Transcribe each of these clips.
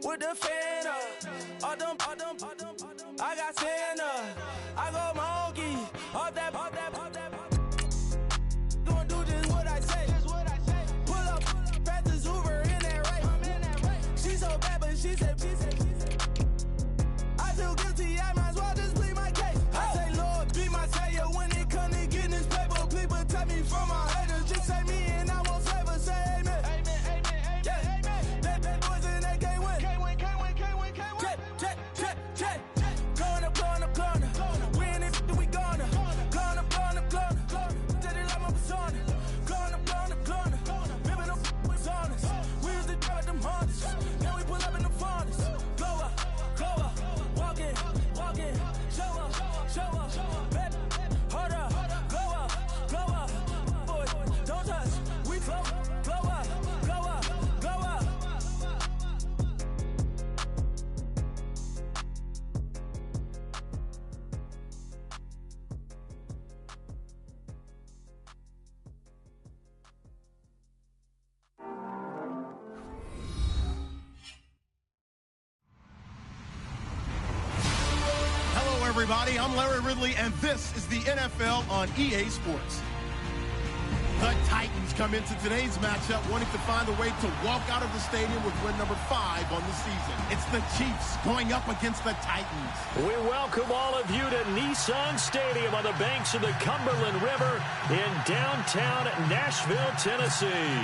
with the fan up. All them, I got Santa. I go monkey. All that. Gonna do just what I say. Pull up, fast as Uber in that race. She so bad, but she said. I feel guilty, I might as well just plead my case. I say, Lord, be my savior when it comes to getting this paper. Please protect me from my haters. Just say me and I won't save us. Say amen. Yeah. That boys and they can't win. Check. Going up. We in it, we gonna. Going up. Did it like my persona. Going up. Ripping up was honest. We used to drive them Hondas. Now we pull up in the furnace. Glow up. Walking. Show up. Bet. Hold up. Glow up. Boy, don't touch. We flow. Glow up. Everybody, I'm Larry Ridley, and this is the NFL on EA Sports. The Titans come into today's matchup wanting to find a way to walk out of the stadium with win number 5 on the season. It's the Chiefs going up against the Titans. We welcome all of you to Nissan Stadium on the banks of the Cumberland River in downtown Nashville, Tennessee.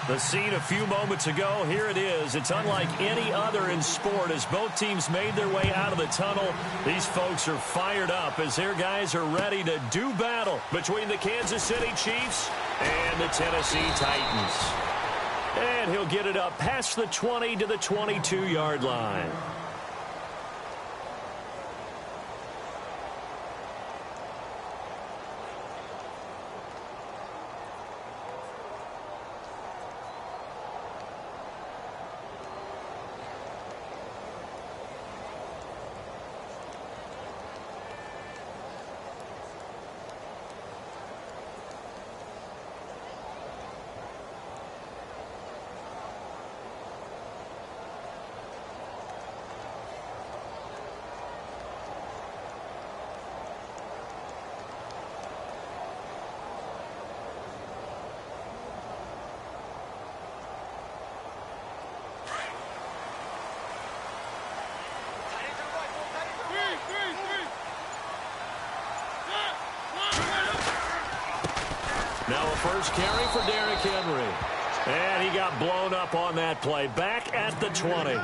The scene a few moments ago, here it is. It's unlike any other in sport as both teams made their way out of the tunnel. These folks are fired up as their guys are ready to do battle between the Kansas City Chiefs and the Tennessee Titans. And he'll get it up past the 20 to the 22-yard line. Now a first carry for Derrick Henry. And he got blown up on that play. Back at the 20.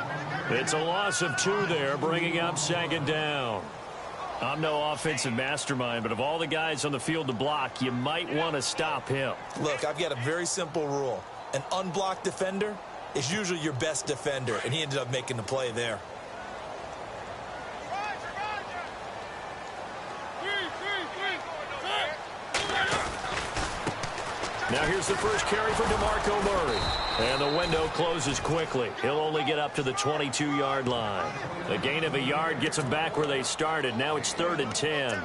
It's a loss of 2 there, bringing up second down. I'm no offensive mastermind, but of all the guys on the field to block, you might want to stop him. Look, I've got a very simple rule. An unblocked defender is usually your best defender, and he ended up making the play there. Now here's the first carry for DeMarco Murray. And the window closes quickly. He'll only get up to the 22-yard line. The gain of a yard gets them back where they started. Now it's 3rd and 10.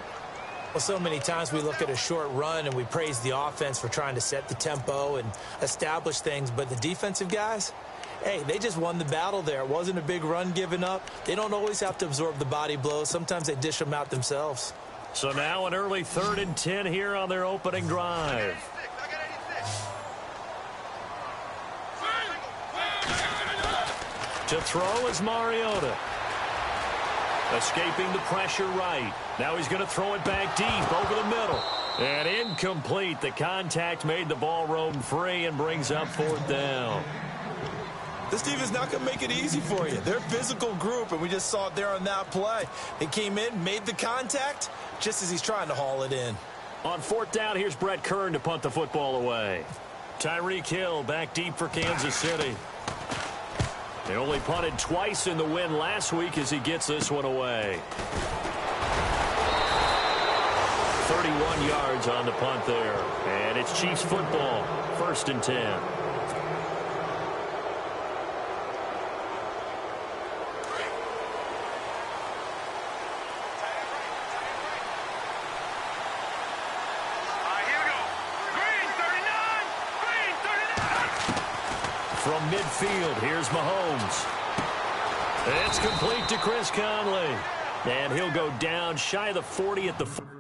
Well, so many times we look at a short run and we praise the offense for trying to set the tempo and establish things. But the defensive guys, hey, they just won the battle there. It wasn't a big run given up. They don't always have to absorb the body blows. Sometimes they dish them out themselves. So now an early 3rd and 10 here on their opening drive. To throw is Mariota. Escaping the pressure right. Now he's going to throw it back deep over the middle. And incomplete. The contact made the ball roam free and brings up 4th down. This team is not going to make it easy for you. They're a physical group, and we just saw it there on that play. They came in, made the contact, just as he's trying to haul it in. On 4th down, here's Brett Kern to punt the football away. Tyreek Hill back deep for Kansas City. They only punted twice in the win last week as he gets this one away. 31 yards on the punt there. And it's Chiefs football. 1st and 10. From midfield, here's Mahomes. It's complete to Chris Conley. And he'll go down shy of the 40 at the 41.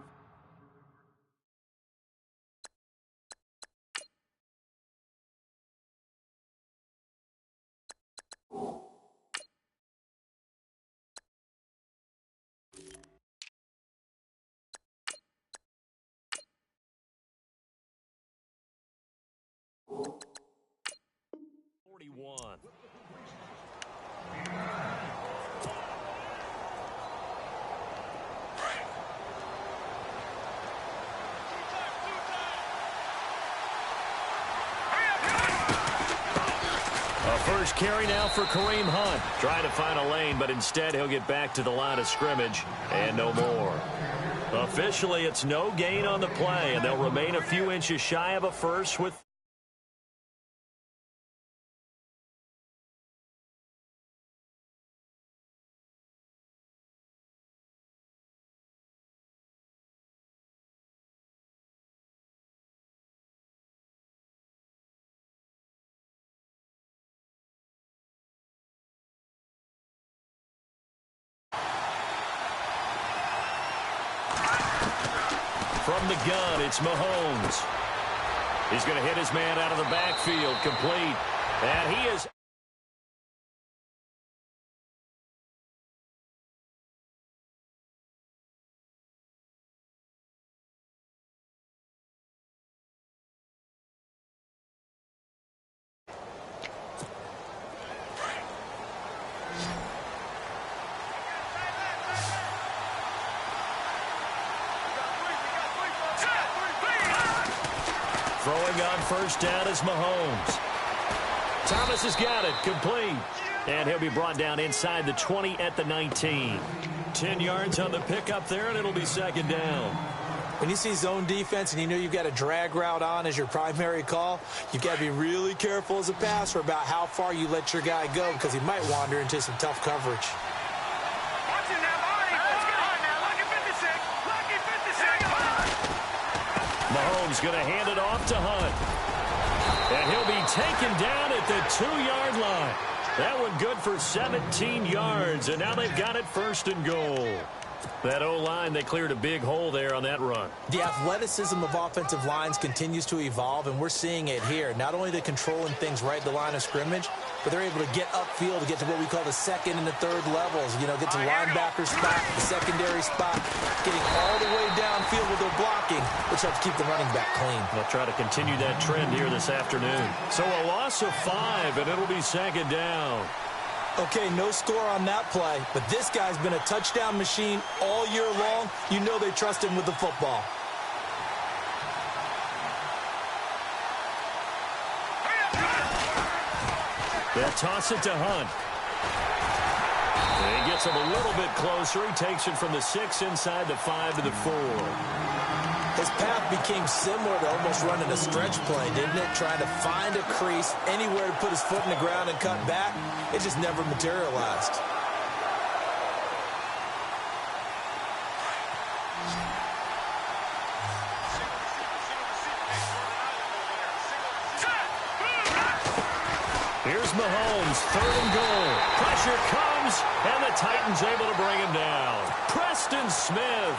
A first carry now for Kareem Hunt. Trying to find a lane, but instead he'll get back to the line of scrimmage and no more. Officially, it's no gain on the play, and they'll remain a few inches shy of a first with from the gun, it's Mahomes. He's going to hit his man out of the backfield, complete. And he is... Throwing on first down is Mahomes. Thomas has got it, complete. And he'll be brought down inside the 20 at the 19. 10 yards on the pickup there, and it'll be second down. When you see zone defense and you know you've got a drag route on as your primary call, you've got to be really careful as a passer about how far you let your guy go because he might wander into some tough coverage. Mahomes going to hand it off to Hunt. And he'll be taken down at the 2-yard line. That one good for 17 yards, and now they've got it first and goal. That O-line, they cleared a big hole there on that run. The athleticism of offensive lines continues to evolve, and we're seeing it here. Not only are they controlling things right at the line of scrimmage, but they're able to get upfield to get to what we call the second and the third levels. You know, get to linebacker spot, the secondary spot, getting all the way downfield with their blocking, which helps keep the running back clean. They'll try to continue that trend here this afternoon. So a loss of 5, and it'll be second down. Okay, no score on that play, but this guy's been a touchdown machine all year long. You know they trust him with the football. They'll toss it to Hunt. And he gets him a little bit closer. He takes it from the 6 inside the 5 to the 4. His path became similar to almost running a stretch play, didn't it? Trying to find a crease, anywhere to put his foot in the ground and cut back. It just never materialized. Here's Mahomes, 3rd and goal. Pressure comes, and the Titans able to bring him down. Preston Smith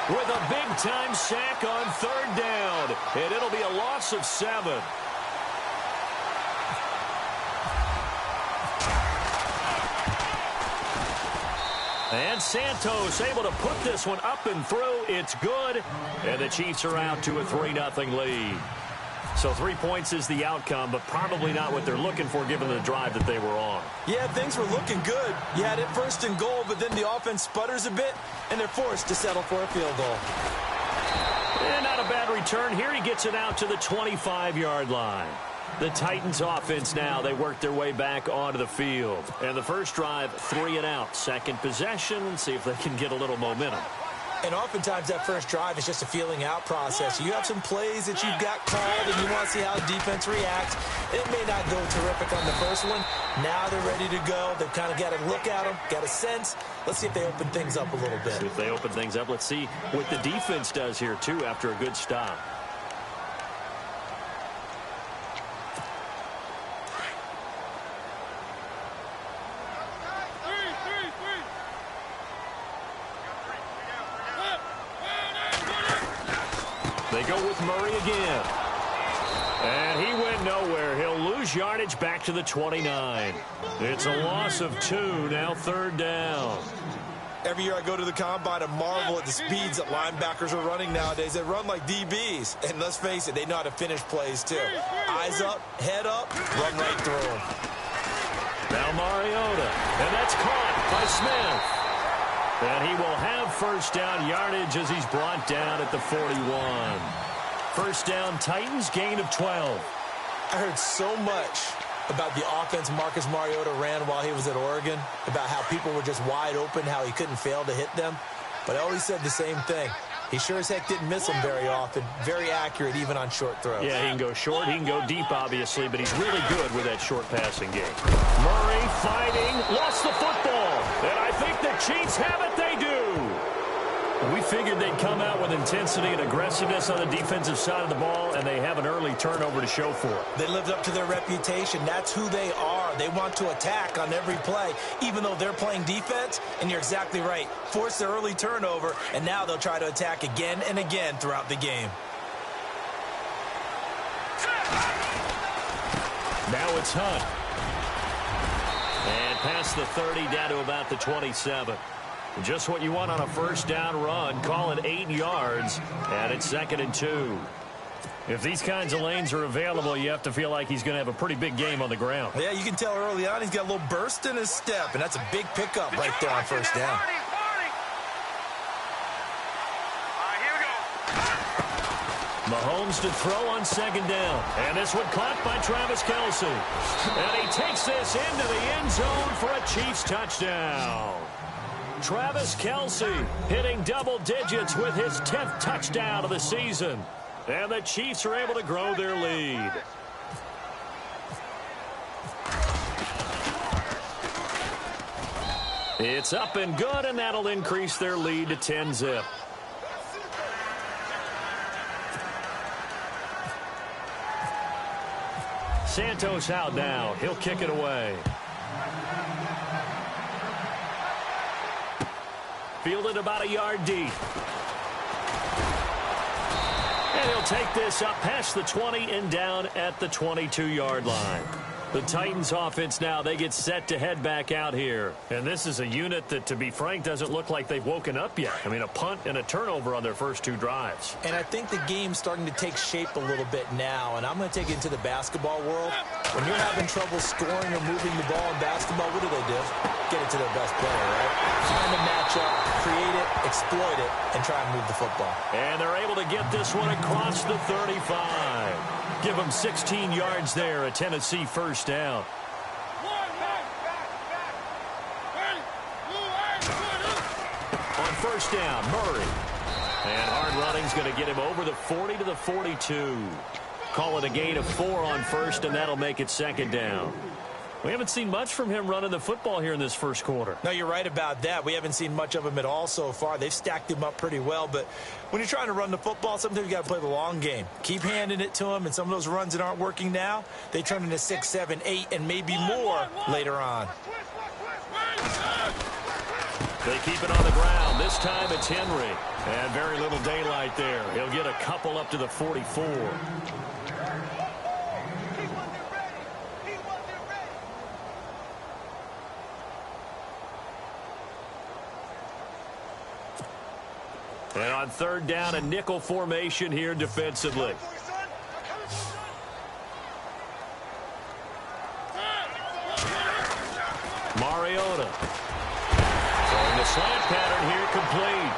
with a big-time sack on 3rd down, and it'll be a loss of 7. And Santos able to put this one up and through. It's good, and the Chiefs are out to a 3-0 lead. So 3 points is the outcome, but probably not what they're looking for given the drive that they were on. Yeah, things were looking good. You had it 1st and goal, but then the offense sputters a bit, and they're forced to settle for a field goal. And not a bad return here. He gets it out to the 25-yard line. The Titans offense now, they work their way back onto the field. And the first drive, 3 and out. Second possession, see if they can get a little momentum. And oftentimes that first drive is just a feeling out process. You have some plays that you've got called and you want to see how defense reacts. It may not go terrific on the first one. Now they're ready to go. They've kind of got to look at them, got a sense. Let's see if they open things up a little bit. See if they open things up. Let's see what the defense does here, too, after a good stop. They go with Murray again. And he went nowhere. He'll lose yardage back to the 29. It's a loss of 2, now 3rd down. Every year I go to the combine and marvel at the speeds that linebackers are running nowadays. They run like DBs. And let's face it, they know how to finish plays too. Eyes up, head up, run right through them. Now Mariota. And that's caught by Smith. And he will have first down yardage as he's brought down at the 41. First down, Titans, gain of 12. I heard so much about the offense Marcus Mariota ran while he was at Oregon, about how people were just wide open, how he couldn't fail to hit them. But I always said the same thing. He sure as heck didn't miss them very often. Very accurate, even on short throws. Yeah, he can go short, he can go deep, obviously, but he's really good with that short passing game. Murray fighting, lost the football. And I think the Chiefs have it, they do. We figured they'd come out with intensity and aggressiveness on the defensive side of the ball, and they have an early turnover to show for it. They lived up to their reputation. That's who they are. They want to attack on every play, even though they're playing defense. And you're exactly right. Force their early turnover, and now they'll try to attack again and again throughout the game. Now it's Hunt. And past the 30 down to about the 27. Just what you want on a first down run. Call it 8 yards, and it's 2nd and 2. If these kinds of lanes are available, you have to feel like he's going to have a pretty big game on the ground. Yeah, you can tell early on he's got a little burst in his step, and that's a big pickup right there on first down. Mahomes to throw on 2nd down. And this one caught by Travis Kelce. And he takes this into the end zone for a Chiefs touchdown. Travis Kelce hitting double digits with his 10th touchdown of the season. And the Chiefs are able to grow their lead. It's up and good, and that'll increase their lead to 10-zip. Santos out now. He'll kick it away. Fielded about a yard deep. And he'll take this up past the 20 and down at the 22-yard line. The Titans offense now, they get set to head back out here. And this is a unit that, to be frank, doesn't look like they've woken up yet. I mean, a punt and a turnover on their first 2 drives. And I think the game's starting to take shape a little bit now. And I'm going to take it into the basketball world. When you're having trouble scoring or moving the ball in basketball, what do? Get it to their best player, right? Find a matchup, create it, exploit it, and try and move the football. And they're able to get this one across the 35. Give them 16 yards there, a Tennessee first down. On first down, Murray. And hard running's going to get him over the 40 to the 42. Call it a gain of 4 on first, and that'll make it 2nd down. We haven't seen much from him running the football here in this first quarter. No, you're right about that. We haven't seen much of him at all so far. They've stacked him up pretty well, but when you're trying to run the football, sometimes you got to play the long game. Keep handing it to him, and some of those runs that aren't working now, they turn into 6, 7, 8, and maybe more later on. They keep it on the ground. This time it's Henry. And very little daylight there. He'll get a couple up to the 44. And on 3rd down, a nickel formation here defensively. Mariota. Throwing the slant pattern here complete.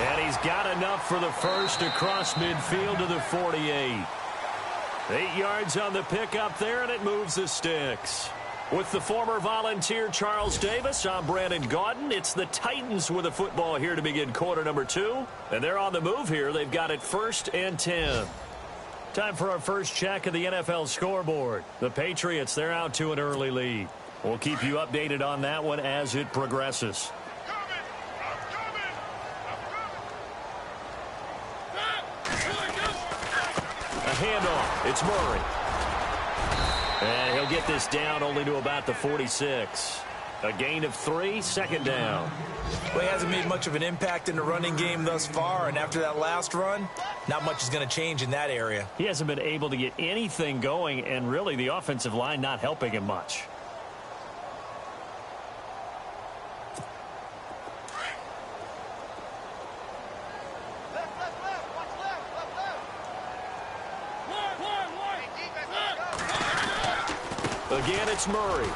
And he's got enough for the first across midfield to the 48. 8 yards on the pickup there, and it moves the sticks. With the former Volunteer Charles Davis, I'm Brandon Gaudin. It's the Titans with the football here to begin quarter number 2. And they're on the move here. They've got it 1st and 10. Time for our first check of the NFL scoreboard. The Patriots, they're out to an early lead. We'll keep you updated on that one as it progresses. A handoff. It's Murray. And he'll get this down only to about the 46. A gain of 3, second down. Well, he hasn't made much of an impact in the running game thus far, and after that last run, not much is going to change in that area. He hasn't been able to get anything going, and really the offensive line not helping him much. Again, it's Murray.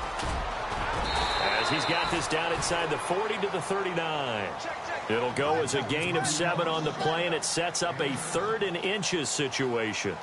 As he's got this down inside the 40 to the 39. It'll go as a gain of 7 on the play, and it sets up a 3rd and inches situation.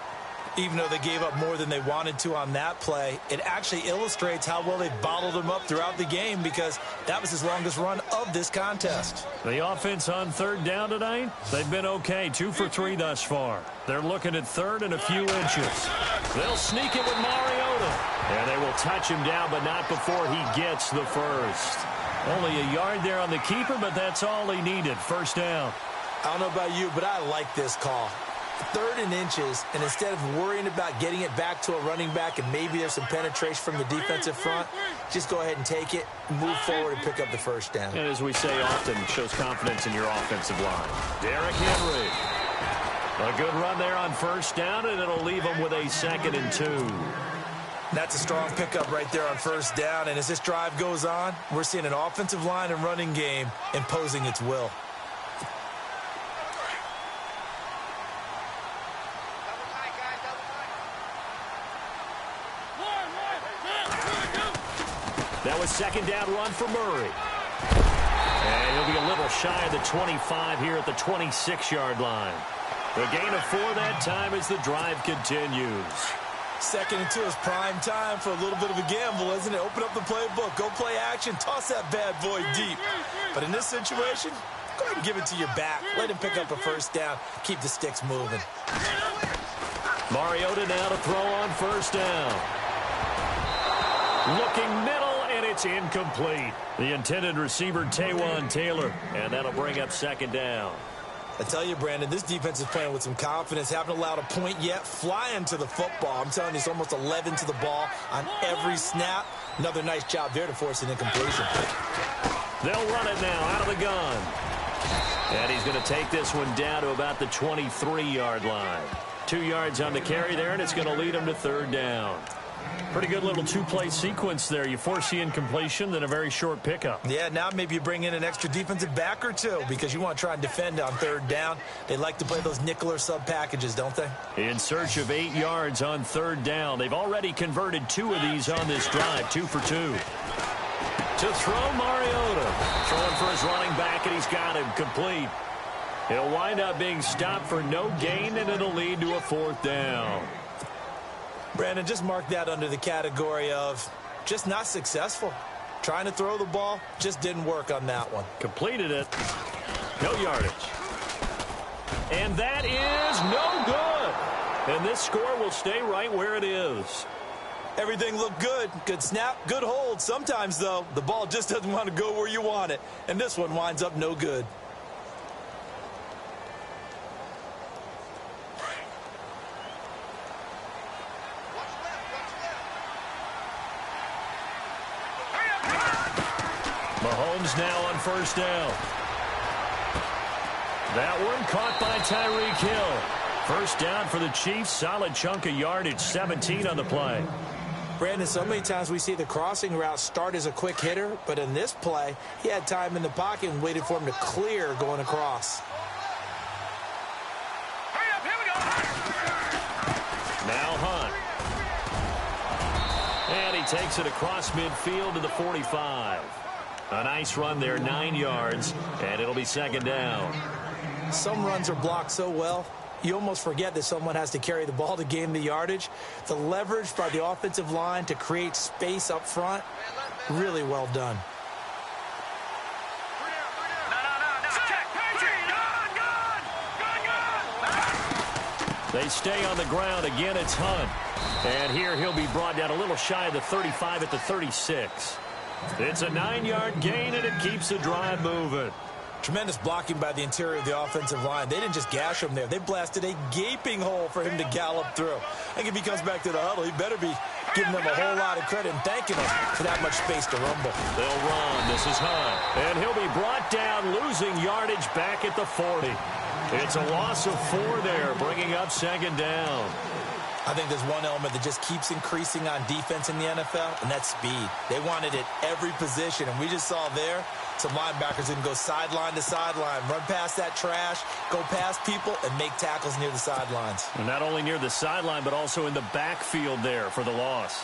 Even though they gave up more than they wanted to on that play, it actually illustrates how well they bottled him up throughout the game, because that was his longest run of this contest. The offense on 3rd down tonight, they've been okay, 2 for 3 thus far. They're looking at 3rd and a few inches. They'll sneak it with Mariota, and they will touch him down, but not before he gets the first. Only a yard there on the keeper, but that's all he needed. First down. I don't know about you, but I like this call. 3rd and inches, and instead of worrying about getting it back to a running back and maybe there's some penetration from the defensive front, just go ahead and take it, move forward, and pick up the first down. And as we say often, shows confidence in your offensive line. Derrick Henry. A good run there on first down, and it'll leave him with a 2nd and 2. That's a strong pickup right there on first down, and as this drive goes on, we're seeing an offensive line and running game imposing its will. That was 2nd down run for Murray. And he'll be a little shy of the 25 here at the 26-yard line. The gain of 4 that time as the drive continues. 2nd and 2 is prime time for a little bit of a gamble, isn't it? Open up the playbook, go play action, toss that bad boy deep. But in this situation, go ahead and give it to your back. Let him pick up a first down. Keep the sticks moving. Mariota now to throw on first down. Looking middle, and it's incomplete. The intended receiver, Taywan Taylor, and that'll bring up 2nd down. I tell you, Brandon, this defense is playing with some confidence. Haven't allowed a point yet. Flying to the football. I'm telling you, it's almost 11 to the ball on every snap. Another nice job there to force an incompletion. They'll run it now out of the gun. And he's going to take this one down to about the 23-yard line. 2 yards on the carry there, and it's going to lead him to 3rd down. Pretty good little 2-play sequence there. You force the incompletion, then a very short pickup. Yeah, now maybe you bring in an extra defensive back or 2 because you want to try and defend on 3rd down. They like to play those nickel or sub packages, don't they? In search of 8 yards on 3rd down. They've already converted 2 of these on this drive, 2 for 2. To throw, Mariota. Throwing for his running back, and he's got him complete. He'll wind up being stopped for no gain, and it'll lead to a 4th down. Brandon, just mark that under the category of just not successful. Trying to throw the ball, just didn't work on that one. Completed it. No yardage. And that is no good. And this score will stay right where it is. Everything looked good. Good snap, good hold. Sometimes, though, the ball just doesn't want to go where you want it. And this one winds up no good. Mahomes now on first down. That one caught by Tyreek Hill. First down for the Chiefs. Solid chunk of yardage, 17 on the play. Brandon, so many times we see the crossing route start as a quick hitter, but in this play, he had time in the pocket and waited for him to clear going across. Now Hunt. And he takes it across midfield to the 45. A nice run there, 9 yards, and it'll be 2nd down. Some runs are blocked so well, you almost forget that someone has to carry the ball to gain the yardage. The leverage by the offensive line to create space up front, really well done. They stay on the ground. Again, it's Hunt. And here he'll be brought down a little shy of the 35 at the 36. It's a 9-yard gain, and it keeps the drive moving. Tremendous blocking by the interior of the offensive line. They didn't just gash him there. They blasted a gaping hole for him to gallop through. I think if he comes back to the huddle, he better be giving them a whole lot of credit and thanking them for that much space to rumble. They'll run. This is Hunt. And he'll be brought down, losing yardage back at the 40. It's a loss of 4 there, bringing up second down. I think there's one element that just keeps increasing on defense in the NFL, and that's speed. They want it at every position, and we just saw there some linebackers who can go sideline to sideline, run past that trash, go past people, and make tackles near the sidelines. And not only near the sideline, but also in the backfield there for the loss.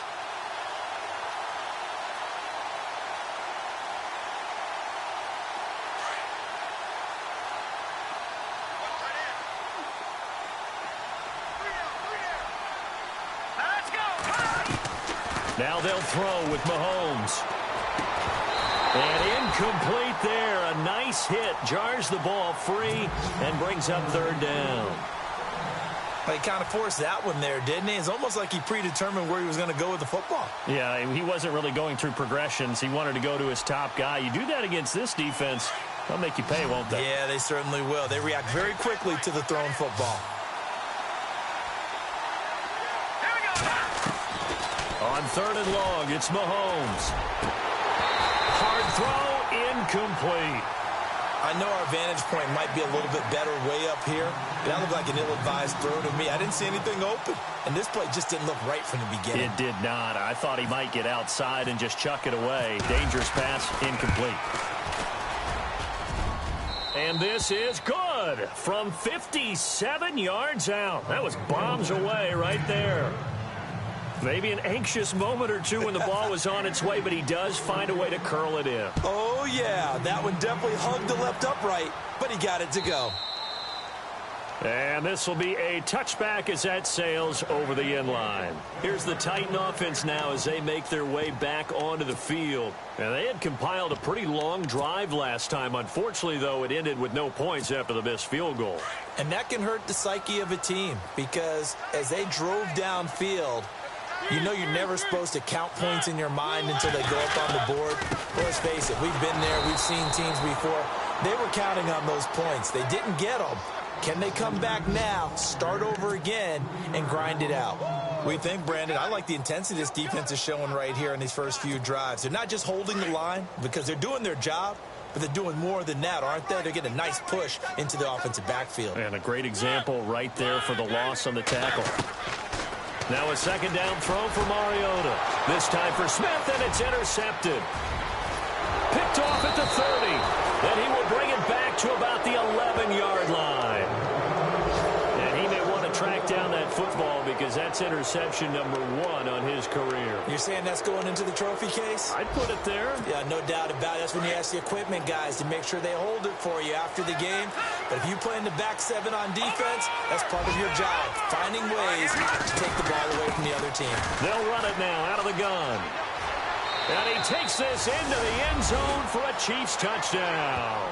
Now they'll throw with Mahomes. And incomplete there. A nice hit. Jars the ball free and brings up third down. He kind of forced that one there, didn't he? It's almost like he predetermined where he was going to go with the football. Yeah, he wasn't really going through progressions. He wanted to go to his top guy. You do that against this defense, they'll make you pay, won't they? Yeah, they certainly will. They react very quickly to the thrown football. On third and long, it's Mahomes. Hard throw, incomplete. I know our vantage point might be a little bit better way up here, but that looked like an ill-advised throw to me. I didn't see anything open, and this play just didn't look right from the beginning. It did not. I thought he might get outside and just chuck it away. Dangerous pass, incomplete. And this is good from 57 yards out. That was bombs away right there. Maybe an anxious moment or two when the ball was on its way, but he does find a way to curl it in. Oh, yeah. That one definitely hugged the left upright, but he got it to go. And this will be a touchback as that sails over the end line. Here's the Titan offense now as they make their way back onto the field. And they had compiled a pretty long drive last time. Unfortunately, though, it ended with no points after the missed field goal. And that can hurt the psyche of a team because as they drove downfield, you know you're never supposed to count points in your mind until they go up on the board. Let's face it, we've been there. We've seen teams before. They were counting on those points. They didn't get them. Can they come back now, start over again, and grind it out? What do you think, Brandon? I like the intensity this defense is showing right here in these first few drives. They're not just holding the line because they're doing their job, but they're doing more than that, aren't they? They're getting a nice push into the offensive backfield. And a great example right there for the loss on the tackle. Now a second down throw for Mariota. This time for Smith, and it's intercepted. Picked off at the 30. Then he will bring it back to about the 11-yard line. And he may want to track down that football because that's interception number 1 on his career. You're saying that's going into the trophy case? I'd put it there. Yeah, no doubt about it. That's when you ask the equipment guys to make sure they hold it for you after the game. But if you play in the back 7 on defense, that's part of your job, finding ways to take the ball away from the other team. They'll run it now out of the gun. And he takes this into the end zone for a Chiefs touchdown.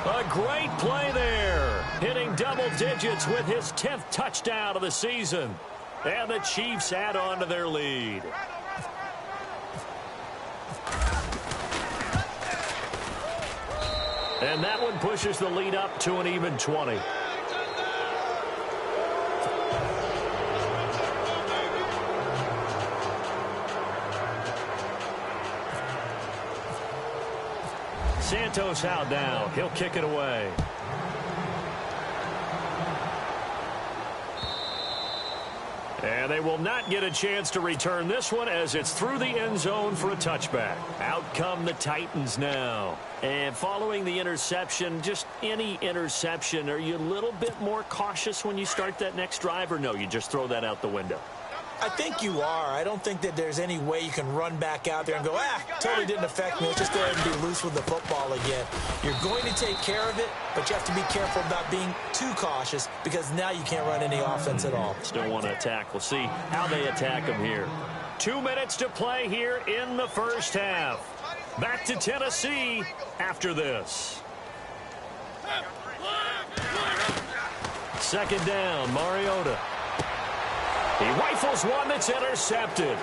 A great play there. Hitting double digits with his 10th touchdown of the season. And the Chiefs add on to their lead. And that one pushes the lead up to an even 20. Santos out now. He'll kick it away. And they will not get a chance to return this one as it's through the end zone for a touchback. Out come the Titans now. And following the interception, just any interception, are you a little bit more cautious when you start that next drive, or no, you just throw that out the window? I think you are. I don't think that there's any way you can run back out there and go, totally didn't affect me. Let's just go ahead and be loose with the football again. You're going to take care of it, but you have to be careful about being too cautious because now you can't run any offense at all. Still want to attack. We'll see how they attack them here. 2 minutes to play here in the first half. Back to Tennessee after this. Second down, Mariota. He rifles one that's intercepted.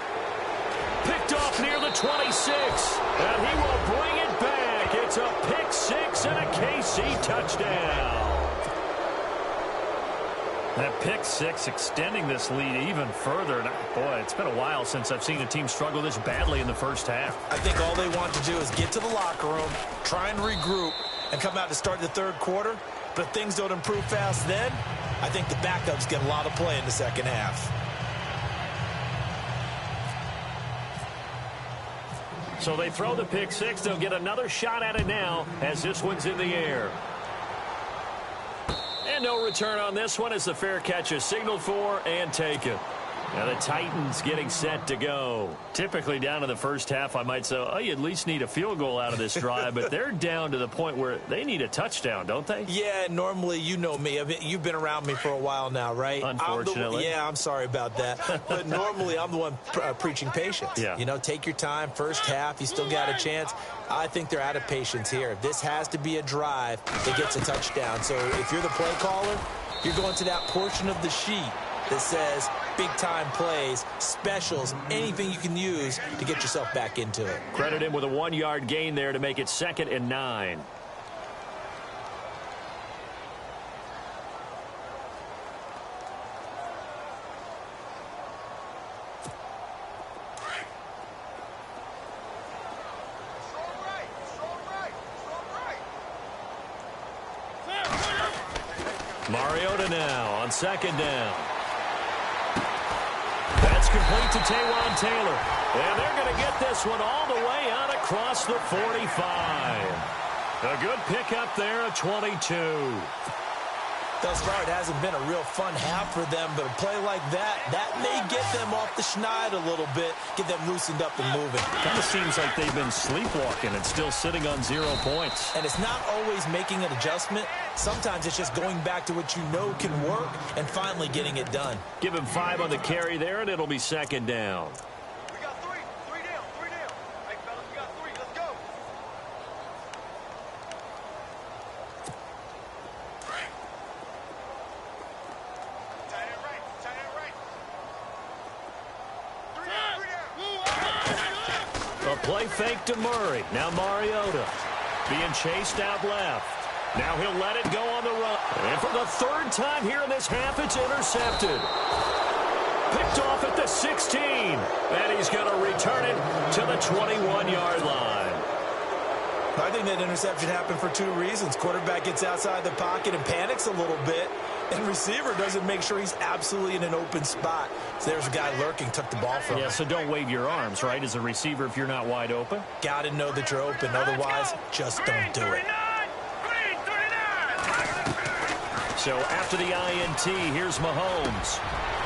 Picked off near the 26. And he will bring it back. It's a pick 6 and a case Tennessee touchdown. That pick six extending this lead even further. And boy, it's been a while since I've seen a team struggle this badly in the first half. I think all they want to do is get to the locker room, try and regroup, and come out to start the third quarter. But if things don't improve fast then, I think the backups get a lot of play in the second half. So they throw the pick six. They'll get another shot at it now as this one's in the air. And no return on this one as the fair catch is signaled for and taken. Now the Titans getting set to go. Typically down in the first half, I might say, oh, you at least need a field goal out of this drive. But they're down to the point where they need a touchdown, don't they? Yeah, normally, you know me. You've been around me for a while now, right? Unfortunately. I'm sorry about that. But normally, I'm the one preaching patience. Yeah. You know, take your time. First half, you still got a chance. I think they're out of patience here. This has to be a drive that gets a touchdown. So if you're the play caller, you're going to that portion of the sheet that says big-time plays, specials, anything you can use to get yourself back into it. Credit him with a 1-yard gain there to make it 2nd and 9. Mariota now on 2nd down. That's complete to Taywan Taylor. And they're going to get this one all the way out across the 45. A good pickup there at 22. Thus far, it hasn't been a real fun half for them, but a play like that may get them off the schneid a little bit, get them loosened up and moving. Kind of seems like they've been sleepwalking and still sitting on 0 points. And it's not always making an adjustment. Sometimes it's just going back to what you know can work and finally getting it done. Give him 5 on the carry there, and it'll be 2nd down. We got 3 down. Hey, fellas, we got 3. Let's go. Tight end right. 3 down. A play fake to Murray. Now Mariota being chased out left. Now he'll let it go on the run. And for the 3rd time here in this half, it's intercepted. Picked off at the 16. And he's going to return it to the 21-yard line. I think that interception happened for 2 reasons. Quarterback gets outside the pocket and panics a little bit. And receiver doesn't make sure he's absolutely in an open spot. So there's a guy lurking, took the ball from him. Yeah, so don't wave your arms, right, as a receiver if you're not wide open. Got to know that you're open. Otherwise, just don't do it. So after the INT, here's Mahomes.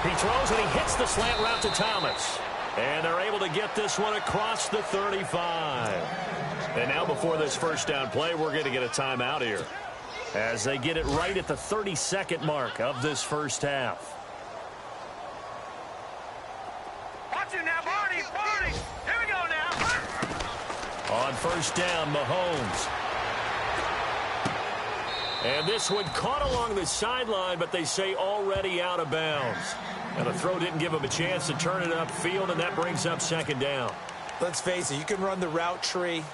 He throws and he hits the slant route to Thomas. And they're able to get this one across the 35. And now before this first down play, we're going to get a timeout here, as they get it right at the 32nd mark of this first half. Watch it now, Barney. Here we go now. On first down, Mahomes. And this one caught along the sideline, but they say already out of bounds. And the throw didn't give him a chance to turn it upfield, and that brings up 2nd down. Let's face it, you can run the route tree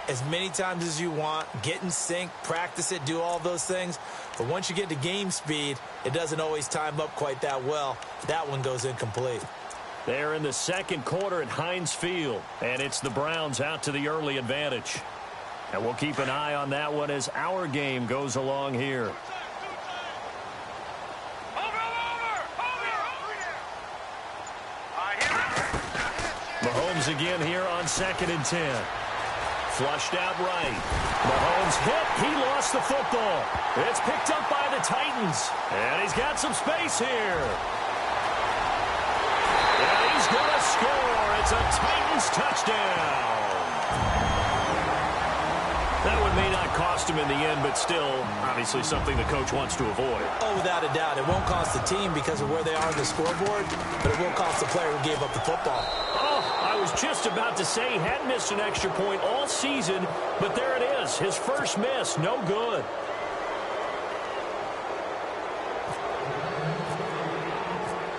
as many times as you want, get in sync, practice it, do all those things. But once you get to game speed, it doesn't always time up quite that well. That one goes incomplete. They're in the 2nd quarter at Heinz Field, and it's the Browns out to the early advantage. And we'll keep an eye on that one as our game goes along here. Mahomes again here on 2nd and 10. Flushed out right. Mahomes hit. He lost the football. It's picked up by the Titans. And he's got some space here. And he's going to score. It's a Titans touchdown. That one may not cost him in the end, but still, obviously something the coach wants to avoid. Oh, without a doubt. It won't cost the team because of where they are on the scoreboard, but it will cost the player who gave up the football. Oh, I was just about to say he hadn't missed an extra point all season, but there it is. His first miss, no good.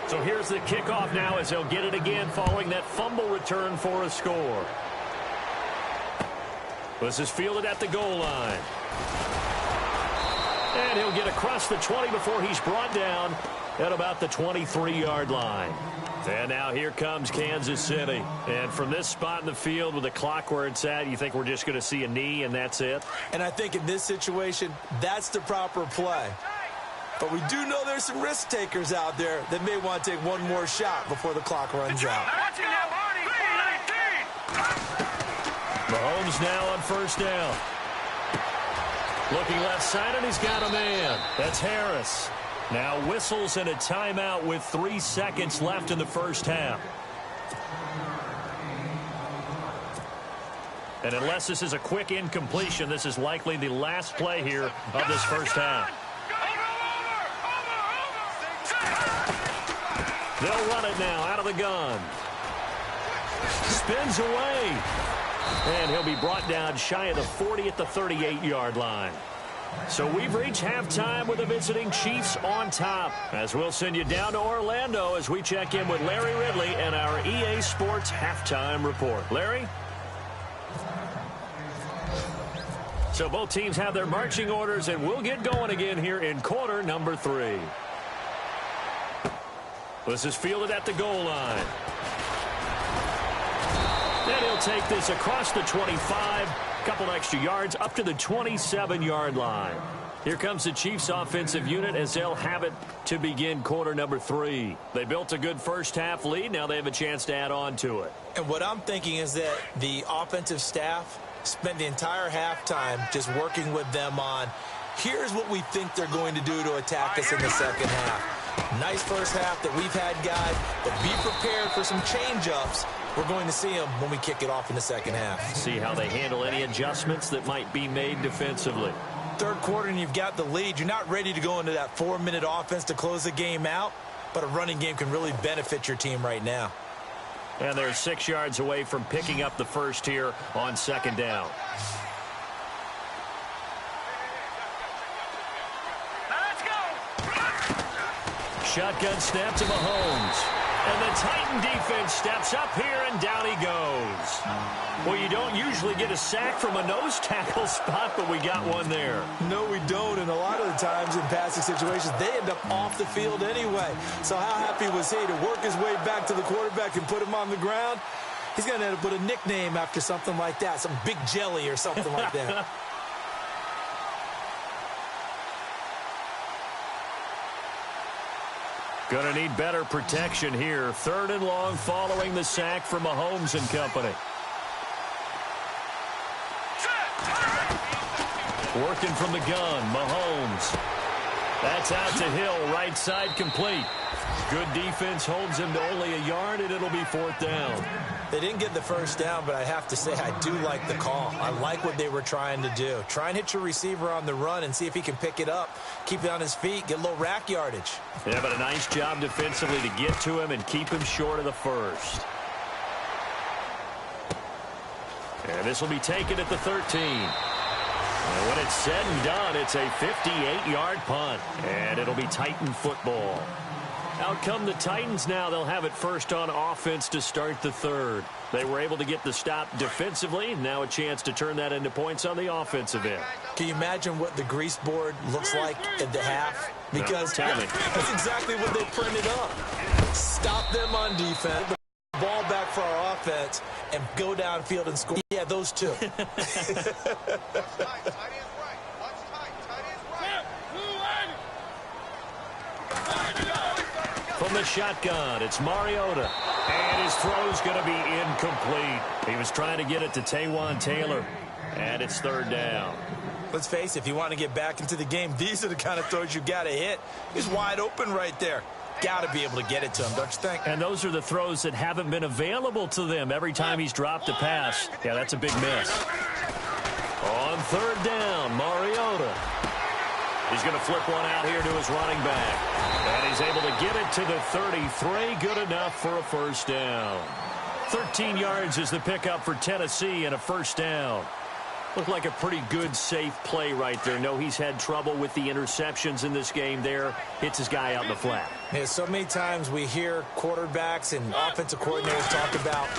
So here's the kickoff now as they'll get it again following that fumble return for a score. This is fielded at the goal line. And he'll get across the 20 before he's brought down at about the 23-yard line. And now here comes Kansas City. And from this spot in the field with the clock where it's at, you think we're just going to see a knee and that's it? And I think in this situation, that's the proper play. But we do know there's some risk takers out there that may want to take one more shot before the clock runs out. Mahomes now on first down. Looking left side, and he's got a man. That's Harris. Now whistles and a timeout with 3 seconds left in the first half. And unless this is a quick incompletion, this is likely the last play here of this first half. They'll run it now out of the gun. Spins away. And he'll be brought down shy of the 40 at the 38-yard line. So we've reached halftime with the visiting Chiefs on top. As we'll send you down to Orlando as we check in with Larry Ridley and our EA Sports Halftime Report. Larry? So both teams have their marching orders, and we'll get going again here in quarter number 3. This is fielded at the goal line. Then he'll take this across the 25, a couple extra yards up to the 27-yard line. Here comes the Chiefs offensive unit as they'll have it to begin quarter number 3. They built a good first half lead. Now they have a chance to add on to it. And what I'm thinking is that the offensive staff spent the entire halftime just working with them on, here's what we think they're going to do to attack us in the second half. Nice first half that we've had, guys, but be prepared for some change-ups. We're going to see them when we kick it off in the second half. See how they handle any adjustments that might be made defensively. Third quarter and you've got the lead. You're not ready to go into that 4-minute offense to close the game out, but a running game can really benefit your team right now. And they're 6 yards away from picking up the first here on second down. Shotgun snap to Mahomes. And the Titan defense steps up here, and down he goes. Well, you don't usually get a sack from a nose tackle spot, but we got one there. No, we don't, and a lot of the times in passing situations, they end up off the field anyway. So how happy was he to work his way back to the quarterback and put him on the ground? He's going to end up with a nickname after something like that, some Big Jelly or something like that. Going to need better protection here. 3rd and long following the sack from Mahomes and company. Working from the gun, Mahomes. That's out to Hill, right side complete. Good defense holds him to only a yard, and it'll be 4th down. They didn't get the first down, but I have to say I do like the call. I like what they were trying to do. Try and hit your receiver on the run and see if he can pick it up. Keep it on his feet, get a little rack yardage. Yeah, but a nice job defensively to get to him and keep him short of the first. And this will be taken at the 13. And when it's said and done, it's a 58-yard punt. And it'll be Titan football. Out come the Titans now. They'll have it first on offense to start the 3rd. They were able to get the stop defensively. Now a chance to turn that into points on the offensive end. Can you imagine what the grease board looks like at the half? Because that's exactly what they printed up. Stop them on defense, the ball back for our offense, and go downfield and score. Yeah, those two. From the shotgun, it's Mariota. And his throw's going to be incomplete. He was trying to get it to Taywan Taylor. And it's 3rd down. Let's face it, if you want to get back into the game, these are the kind of throws you got to hit. He's wide open right there. Got to be able to get it to him, don't you think? And those are the throws that haven't been available to them every time he's dropped a pass. Yeah, that's a big miss. On 3rd down, Mariota. He's going to flip one out here to his running back. And he's able to get it to the 33. Good enough for a first down. 13 yards is the pickup for Tennessee and a first down. Looked like a pretty good, safe play right there. No, he's had trouble with the interceptions in this game there. Hits his guy out in the flat. Yeah, so many times we hear quarterbacks and offensive coordinators talk about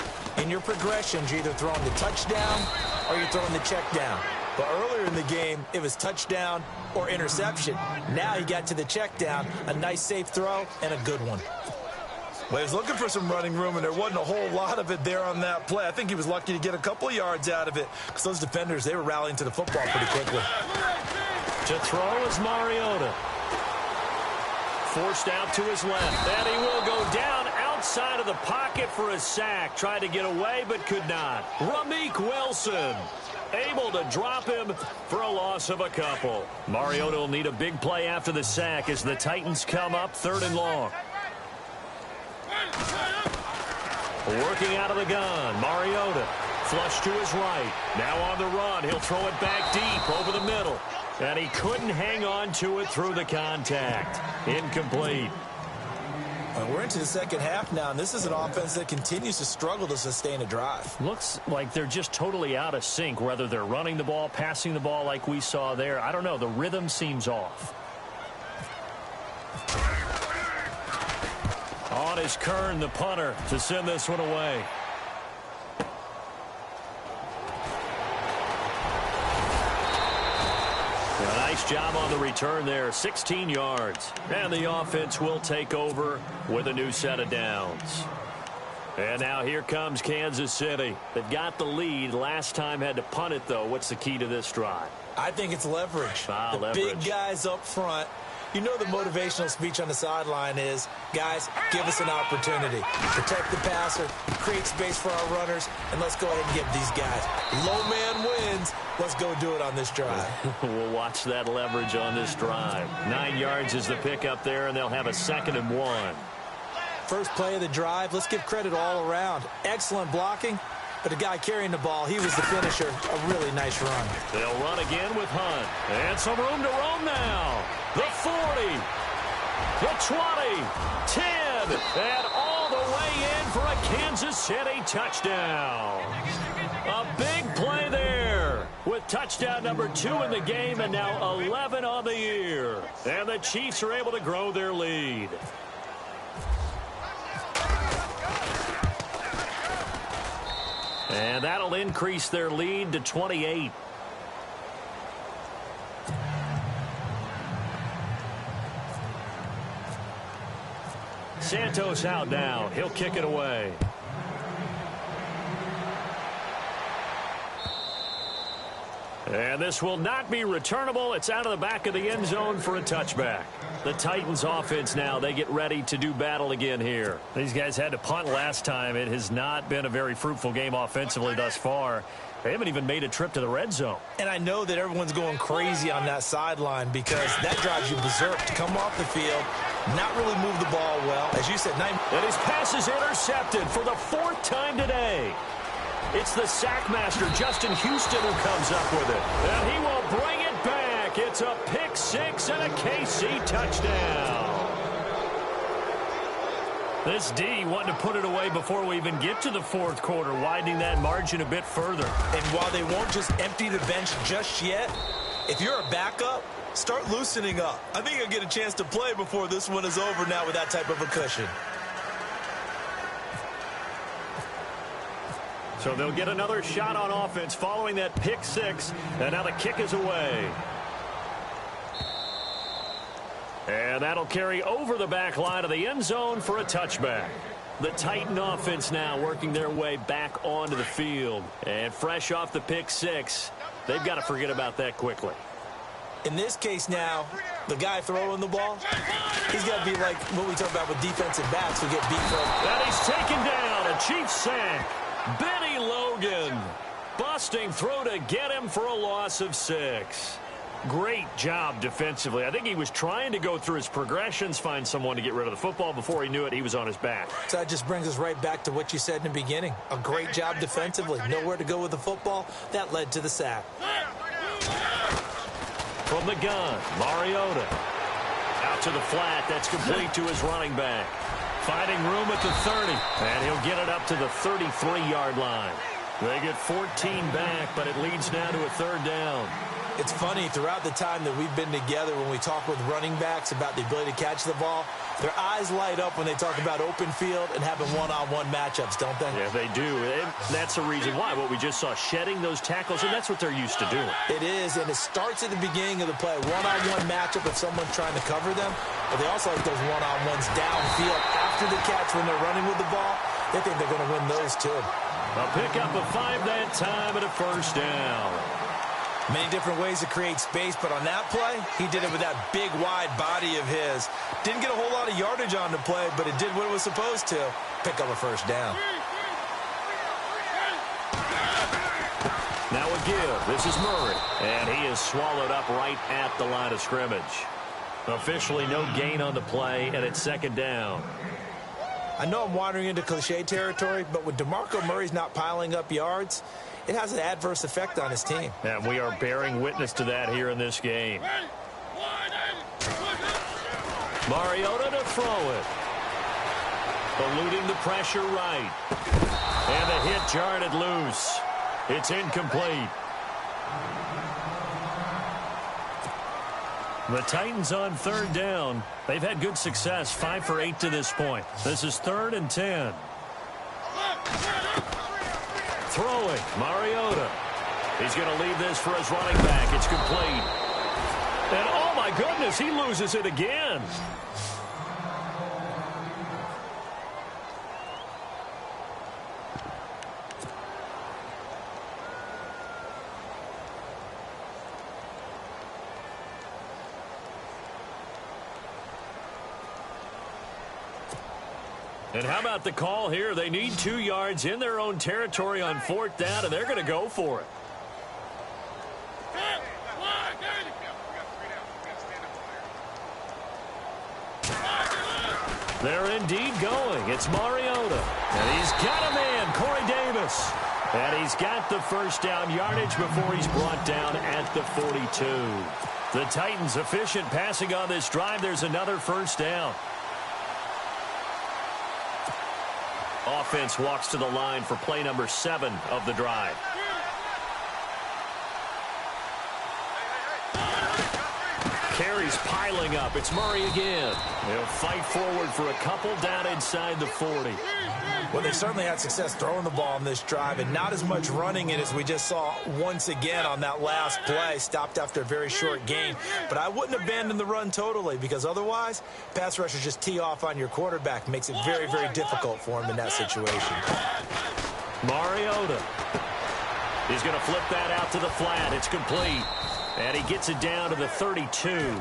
in your progressions, you're either throwing the touchdown or you're throwing the check down. But earlier in the game, it was touchdown or interception. Now he got to the check down, a nice safe throw, and a good one. Well, he was looking for some running room, and there wasn't a whole lot of it there on that play. I think he was lucky to get a couple of yards out of it because those defenders, they were rallying to the football pretty quickly. To throw is Mariota. Forced out to his left, and he will go down outside of the pocket for a sack. Tried to get away, but could not. Ramik Wilson able to drop him for a loss of a couple. Mariota will need a big play after the sack as the Titans come up 3rd and long. Working out of the gun, Mariota. Flush to his right. Now on the run. He'll throw it back deep over the middle. And he couldn't hang on to it through the contact. Incomplete. We're into the second half now, and this is an offense that continues to struggle to sustain a drive. Looks like they're just totally out of sync, whether they're running the ball, passing the ball like we saw there. I don't know. The rhythm seems off. On is Kern, the punter, to send this one away. A nice job on the return there, 16 yards. And the offense will take over with a new set of downs. And now here comes Kansas City. They've got the lead. Last time had to punt it, though. What's the key to this drive? I think it's leverage. Leverage. Big guys up front. You know the motivational speech on the sideline is, guys, give us an opportunity. Protect the passer, create space for our runners, and let's go ahead and get these guys. Low man wins. Let's go do it on this drive. We'll watch that leverage on this drive. 9 yards is the pickup there, and they'll have a 2nd and 1. First play of the drive, let's give credit all around. Excellent blocking, but the guy carrying the ball, he was the finisher. A really nice run. They'll run again with Hunt. And some room to roam now. The 40, the 20, 10, and all the way in for a Kansas City touchdown. A big play there with touchdown number 2 in the game and now 11 on the year. And the Chiefs are able to grow their lead. And that'll increase their lead to 28. Santos out now. He'll kick it away. And this will not be returnable. It's out of the back of the end zone for a touchback. The Titans offense now, they get ready to do battle again here. These guys had to punt last time. It has not been a very fruitful game offensively thus far. They haven't even made a trip to the red zone. And I know that everyone's going crazy on that sideline because that drives you berserk to come off the field, not really move the ball well. As you said, and his pass is intercepted for the 4th time today. It's the sackmaster, Justin Houston, who comes up with it. And he will bring it back. It's a pick 6 and a KC touchdown. This D wanting to put it away before we even get to the 4th quarter, widening that margin a bit further. And while they won't just empty the bench just yet, if you're a backup, start loosening up. I think you'll get a chance to play before this one is over now with that type of a cushion. So they'll get another shot on offense following that pick 6, and now the kick is away. And that'll carry over the back line of the end zone for a touchback. The Titan offense now working their way back onto the field. And fresh off the pick 6, they've got to forget about that quickly. In this case now, the guy throwing the ball, he's got to be like what we talk about with defensive backs who get beat from. And he's taken down, a Chiefs sack. Benny Logan busting through to get him for a loss of 6. Great job defensively. I think he was trying to go through his progressions, find someone to get rid of the football. Before he knew it, he was on his back. So that just brings us right back to what you said in the beginning. A great job defensively. Nowhere to go with the football. That led to the sack. From the gun, Mariota. Out to the flat. That's complete to his running back. Finding room at the 30. And he'll get it up to the 33-yard line. They get 14 back, but it leads now to a third down. It's funny, throughout the time that we've been together, when we talk with running backs about the ability to catch the ball, their eyes light up when they talk about open field and having one-on-one matchups, don't they? Yeah, they do. And that's the reason why. What we just saw, shedding those tackles, and that's what they're used to doing. It is, and it starts at the beginning of the play. One-on-one matchup if someone's trying to cover them, but they also like those one-on-ones downfield after the catch when they're running with the ball. They think they're going to win those, too. A pickup of 5 that time and a first down. Many different ways to create space, but on that play, he did it with that big, wide body of his. Didn't get a whole lot of yardage on the play, but it did what it was supposed to. Pick up a first down. Now a give. This is Murray, and he is swallowed up right at the line of scrimmage. Officially no gain on the play, and it's second down. I know I'm wandering into cliche territory, but when DeMarco Murray's not piling up yards, it has an adverse effect on his team. And we are bearing witness to that here in this game. Mariota to throw it. Eluding the pressure right. And the hit jarred it loose. It's incomplete. The Titans on third down. They've had good success, 5 for 8 to this point. This is 3rd and 10. Throwing, Mariota. He's going to leave this for his running back. It's complete. And oh my goodness, he loses it again. And how about the call here? They need 2 yards in their own territory on 4th down, and they're going to go for it. They're indeed going. It's Mariota. And he's got a man, Corey Davis. And he's got the first down yardage before he's brought down at the 42. The Titans efficient passing on this drive. There's another first down. Offense walks to the line for play number 7 of the drive. Carries piling up. It's Murray again. They'll fight forward for a couple down inside the 40. Well, they certainly had success throwing the ball on this drive, and not as much running it as we just saw once again on that last play. Stopped after a very short gain. But I wouldn't abandon the run totally, because otherwise, pass rushers just tee off on your quarterback. Makes it very, very difficult for him in that situation. Mariota. He's going to flip that out to the flat. It's complete. And he gets it down to the 32.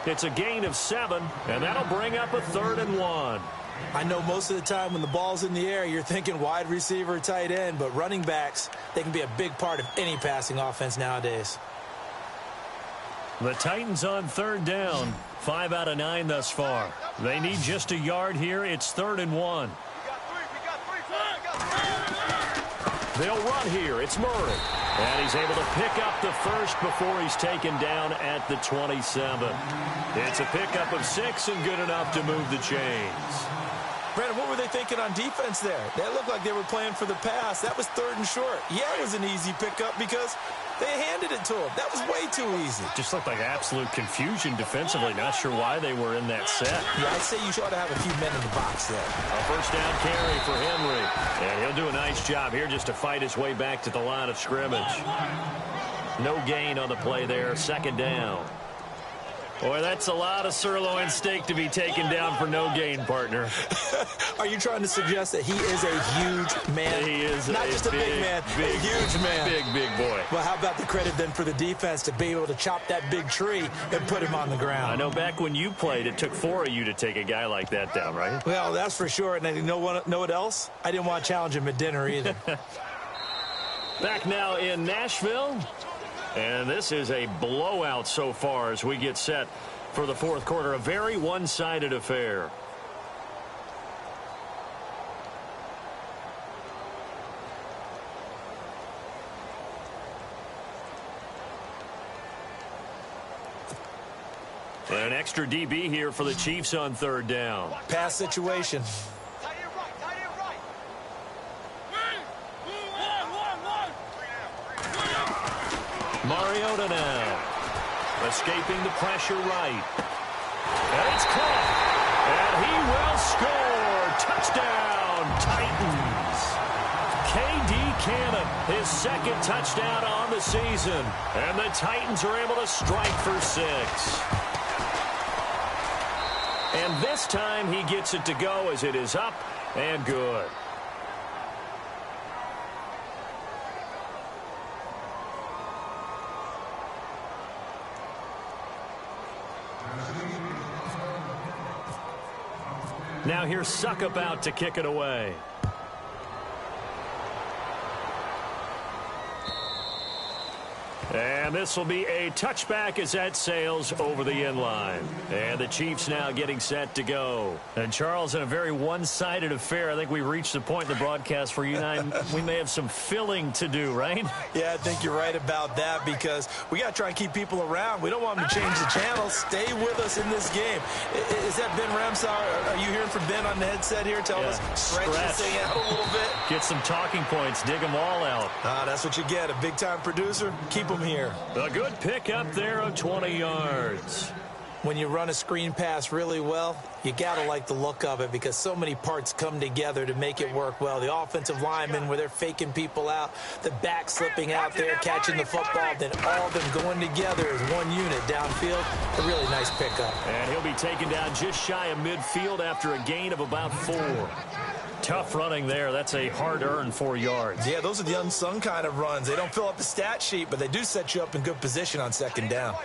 It's a gain of 7, and that'll bring up a 3rd and 1. I know most of the time when the ball's in the air, you're thinking wide receiver, tight end, but running backs, they can be a big part of any passing offense nowadays. The Titans on 3rd down, 5 out of 9 thus far. They need just a yard here. It's 3rd and 1. They'll run here. It's Murray. And he's able to pick up the first before he's taken down at the 27. It's a pickup of 6 and good enough to move the chains. Brandon, what were they thinking on defense there? They looked like they were playing for the pass. That was 3rd and short. Yeah, it was an easy pickup because they handed it to him. That was way too easy. Just looked like absolute confusion defensively. Not sure why they were in that set. Yeah, I'd say you ought to have a few men in the box there. A first down carry for Henry. And he'll do a nice job here just to fight his way back to the line of scrimmage. No gain on the play there. 2nd down. Boy, that's a lot of sirloin steak to be taken down for no gain, partner. Are you trying to suggest that he is a huge man? He is not just a big man, a huge man. Big boy. Well, how about the credit then for the defense to be able to chop that big tree and put him on the ground? I know back when you played, it took 4 of you to take a guy like that down, right? Well, that's for sure. And you know what else? I didn't want to challenge him at dinner either. Back now in Nashville. And this is a blowout so far as we get set for the 4th quarter. A very one-sided affair. An extra DB here for the Chiefs on 3rd down. Pass situation. Mariota now. Escaping the pressure right. And it's caught. And he will score. Touchdown, Titans. K.D. Cannon, his second touchdown on the season. And the Titans are able to strike for 6. And this time he gets it to go as it is up and good. Now here's Suckup out to kick it away. And this will be a touchback as that sails over the end line. And the Chiefs now getting set to go. And Charles, in a very one-sided affair, I think we reached the point in the broadcast where you and I, we may have some filling to do, right? Yeah, I think you're right about that because we got to try and keep people around. We don't want them to change the channel. Stay with us in this game. Is that Ben Ramsauer? Are you hearing from Ben on the headset here? Tell us, stretch this thing out a little bit. Get some talking points. Dig them all out. That's what you get. A big-time producer. Keep them here. A good pick up there of 20 yards. When you run a screen pass really well, you got to like the look of it because so many parts come together to make it work well. The offensive linemen where they're faking people out, the back slipping out there, catching the football, then all of them going together as one unit downfield. A really nice pickup. And he'll be taken down just shy of midfield after a gain of about 4. Tough running there. That's a hard-earned 4 yards. Yeah, those are the unsung kind of runs. They don't fill up the stat sheet, but they do set you up in good position on second down.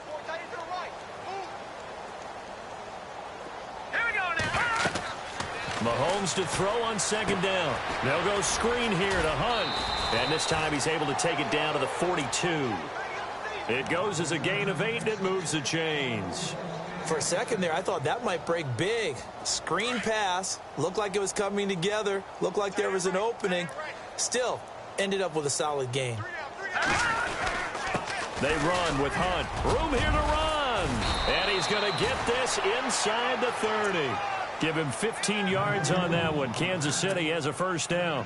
Mahomes to throw on second down. They'll go screen here to Hunt. And this time he's able to take it down to the 42. It goes as a gain of 8, and it moves the chains. For a second there, I thought that might break big. Screen pass. Looked like it was coming together. Looked like there was an opening. Still, ended up with a solid gain. They run with Hunt. Room here to run. And he's going to get this inside the 30. Give him 15 yards on that one. Kansas City has a first down.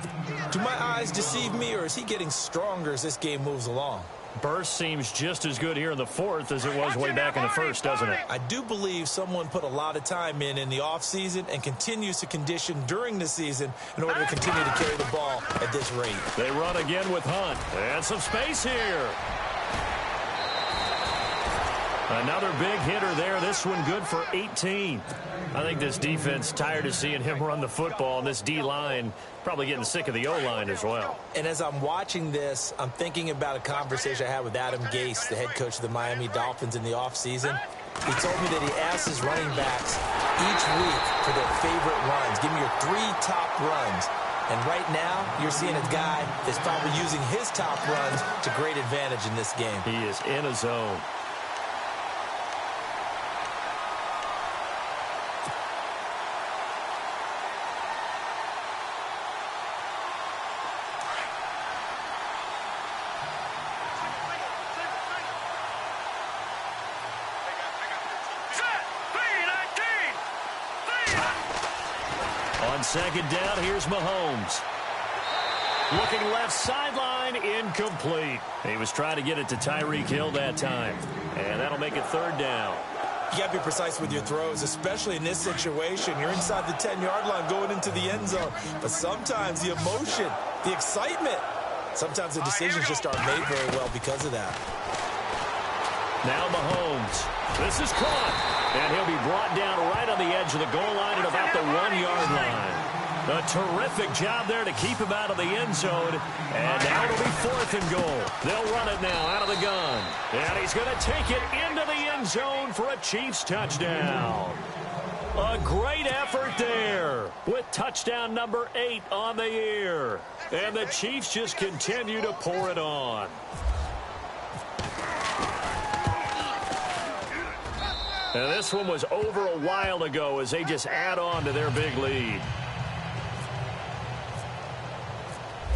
Do my eyes deceive me, or is he getting stronger as this game moves along? Burst seems just as good here in the 4th as it was way back in the 1st, doesn't it? I do believe someone put a lot of time in the offseason and continues to condition during the season in order to continue to carry the ball at this rate. They run again with Hunt. And some space here. Another big hitter there. This one good for 18. I think this defense tired of seeing him run the football, and this D-line probably getting sick of the O-line as well. And as I'm watching this, I'm thinking about a conversation I had with Adam Gase, the head coach of the Miami Dolphins in the offseason. He told me that he asked his running backs each week for their favorite runs. Give me your 3 top runs. And right now, you're seeing a guy that's probably using his top runs to great advantage in this game. He is in a zone. On second down, here's Mahomes. Looking left sideline, incomplete. He was trying to get it to Tyreek Hill that time. And that'll make it third down. You got to be precise with your throws, especially in this situation. You're inside the 10-yard line going into the end zone. But sometimes the emotion, the excitement, sometimes the decisions just aren't made very well because of that. Now Mahomes. This is caught. And he'll be brought down right on the edge of the goal line at about the 1-yard line. A terrific job there to keep him out of the end zone. And now it'll be 4th and goal. They'll run it now out of the gun. And he's going to take it into the end zone for a Chiefs touchdown. A great effort there with touchdown number 8 on the year. And the Chiefs just continue to pour it on. And this one was over a while ago as they just add on to their big lead.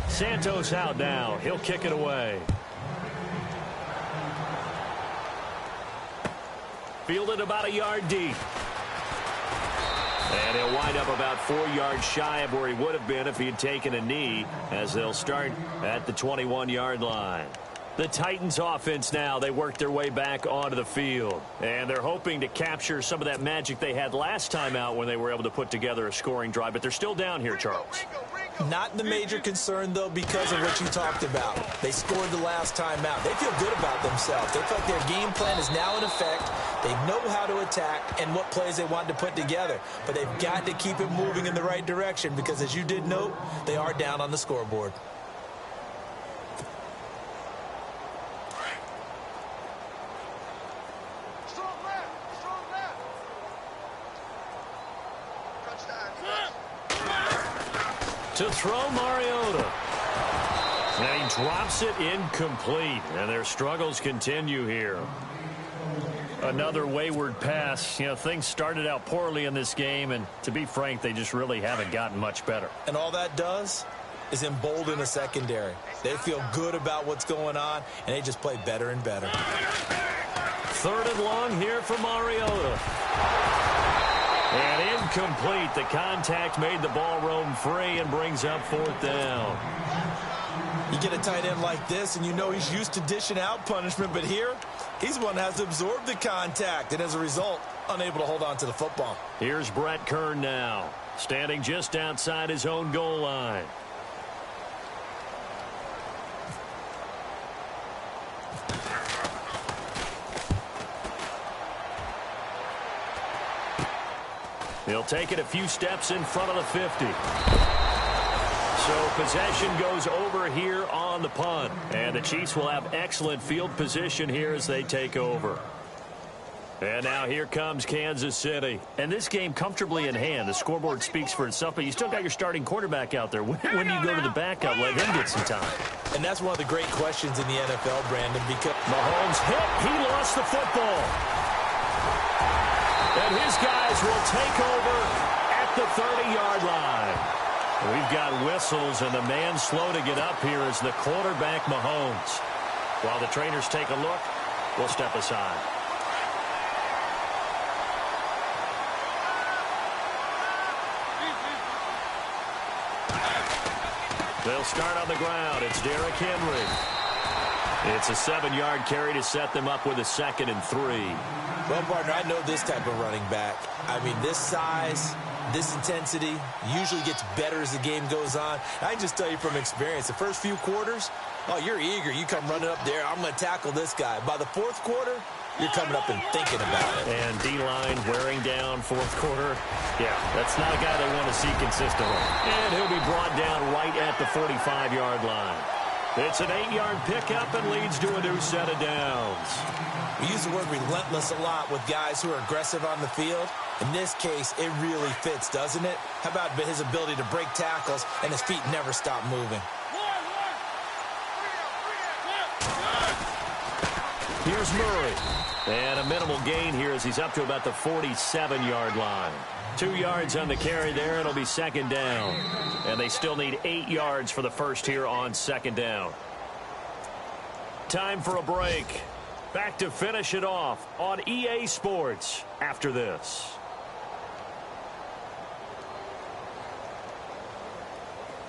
Santos out now. He'll kick it away. Fielded about a yard deep. And he'll wind up about 4 yards shy of where he would have been if he had taken a knee, as they'll start at the 21-yard line. The Titans offense now, they work their way back onto the field. And they're hoping to capture some of that magic they had last time out when they were able to put together a scoring drive. But they're still down here, Charles. Not the major concern, though, because of what you talked about. They scored the last time out. They feel good about themselves. They feel like their game plan is now in effect. They know how to attack and what plays they want to put together. But they've got to keep it moving in the right direction because, as you did note, they are down on the scoreboard. To throw Mariota. And he drops it incomplete. And their struggles continue here. Another wayward pass. You know, things started out poorly in this game, and to be frank, they just really haven't gotten much better. And all that does is embolden the secondary. They feel good about what's going on, and they just play better and better. 3rd and long here for Mariota. And incomplete. The contact made the ball roam free and brings up 4th down. You get a tight end like this, and you know he's used to dishing out punishment, but here, he's one that has to absorb the contact, and as a result, unable to hold on to the football. Here's Brett Kern now, standing just outside his own goal line. He'll take it a few steps in front of the 50. So possession goes over here on the punt. And the Chiefs will have excellent field position here as they take over. And now here comes Kansas City. And this game comfortably in hand. The scoreboard speaks for itself, but you still got your starting quarterback out there. When do you go to the backup? Let him get some time. And that's one of the great questions in the NFL, Brandon, because Mahomes hit. He lost the football. And his guys will take over at the 30-yard line. We've got whistles, and the man slow to get up here is the quarterback, Mahomes. While the trainers take a look, we'll step aside. They'll start on the ground. It's Derrick Henry. It's a 7-yard carry to set them up with a 2nd and 3. Well, partner, I know this type of running back. I mean, this size, this intensity usually gets better as the game goes on. I can just tell you from experience, the first few quarters, oh, you're eager. You come running up there. I'm going to tackle this guy. By the 4th quarter, you're coming up and thinking about it. And D-line wearing down 4th quarter. Yeah, that's not a guy they want to see consistently. And he'll be brought down right at the 45-yard line. It's an 8-yard pickup and leads to a new set of downs. We use the word relentless a lot with guys who are aggressive on the field. In this case, it really fits, doesn't it? How about his ability to break tackles and his feet never stop moving? Here's Murray. And a minimal gain here as he's up to about the 47-yard line. 2 yards on the carry there. It'll be 2nd down. And they still need 8 yards for the first here on 2nd down. Time for a break. Back to finish it off on EA Sports after this.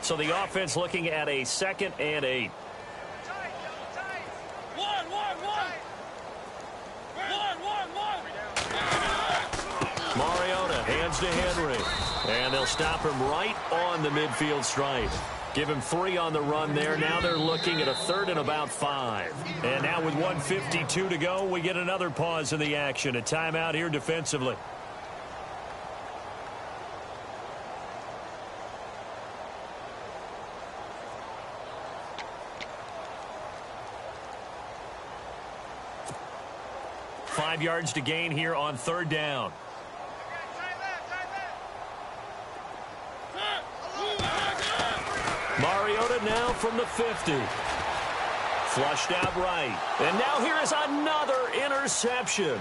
So the offense looking at a 2nd and 8. Mariota hands to Henry. And they'll stop him right on the midfield stripe. Give him 3 on the run there. Now they're looking at a 3rd and about 5. And now with 1:52 to go, we get another pause in the action. A timeout here defensively. Five yards to gain here on 3rd down. Mariota now from the 50. Flushed out right. And now here is another interception.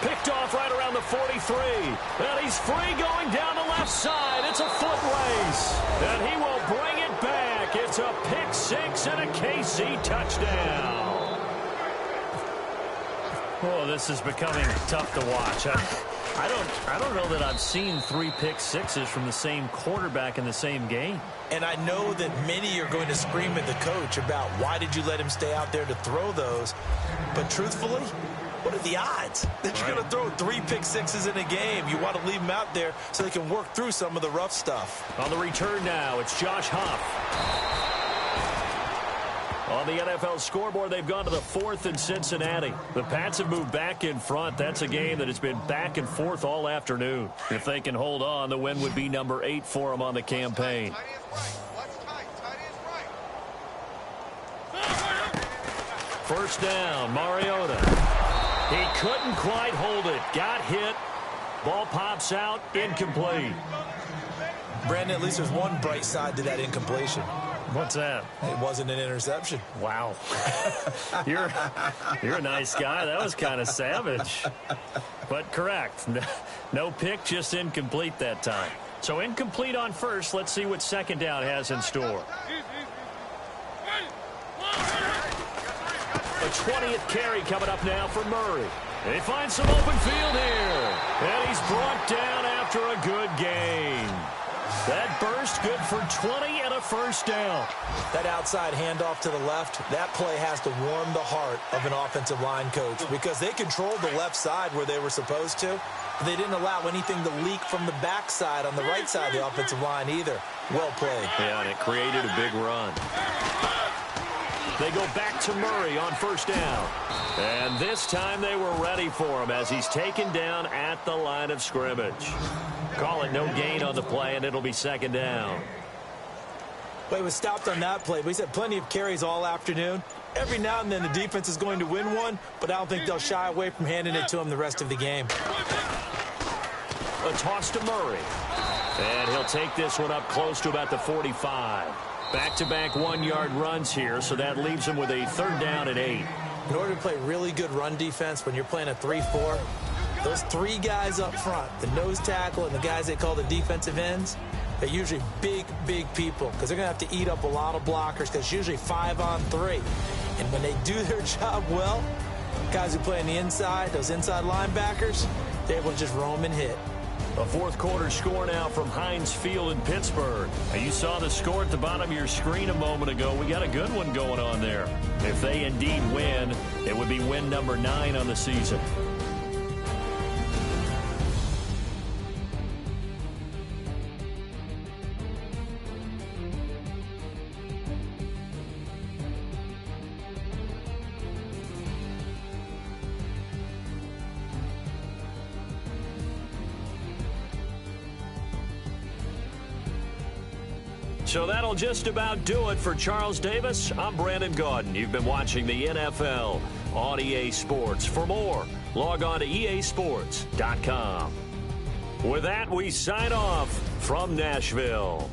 Picked off right around the 43. And he's free going down the left side. It's a foot race. And he will bring it back. It's a pick 6 and a KC touchdown. Oh, this is becoming tough to watch. I don't know that I've seen 3 pick sixes from the same quarterback in the same game. And I know that many are going to scream at the coach about why did you let him stay out there to throw those. But truthfully, what are the odds that you're going to throw 3 pick sixes in a game? You want to leave them out there so they can work through some of the rough stuff. On the return now, it's Josh Huff. On the NFL scoreboard, they've gone to the 4th in Cincinnati. The Pats have moved back in front. That's a game that has been back and forth all afternoon. If they can hold on, the win would be number 8 for them on the campaign. First down, Mariota. He couldn't quite hold it. Got hit. Ball pops out, incomplete. Brandon, at least there's one bright side to that incompletion. What's that? It wasn't an interception. Wow. You're a nice guy. That was kind of savage. But correct. No pick, just incomplete that time. So incomplete on first. Let's see what second down has in store. A 20th carry coming up now for Murray. They find some open field here. And he's brought down after a good gain. That burst good for 20 and a first down. That outside handoff to the left, that play has to warm the heart of an offensive line coach because they controlled the left side where they were supposed to. They didn't allow anything to leak from the backside on the right side of the offensive line either. Well played. Yeah, and it created a big run. They go back to Murray on first down. And this time they were ready for him as he's taken down at the line of scrimmage. Call it no gain on the play, and it'll be second down. Well, he was stopped on that play, but he's had plenty of carries all afternoon. Every now and then the defense is going to win one, but I don't think they'll shy away from handing it to him the rest of the game. A toss to Murray. And he'll take this one up close to about the 45. Back-to-back 1-yard runs here, so that leaves him with a third down and 8. In order to play really good run defense when you're playing a 3-4, those 3 guys up front, the nose tackle and the guys they call the defensive ends, they're usually big, big people because they're going to have to eat up a lot of blockers because it's usually 5 on 3. And when they do their job well, guys who play on the inside, those inside linebackers, they're able to just roam and hit. A fourth quarter score now from Heinz Field in Pittsburgh. Now, you saw the score at the bottom of your screen a moment ago. We got a good one going on there. If they indeed win, it would be win number 9 on the season. So that'll just about do it for Charles Davis. I'm Brandon Gaudin. You've been watching the NFL on EA Sports. For more, log on to easports.com. With that, we sign off from Nashville.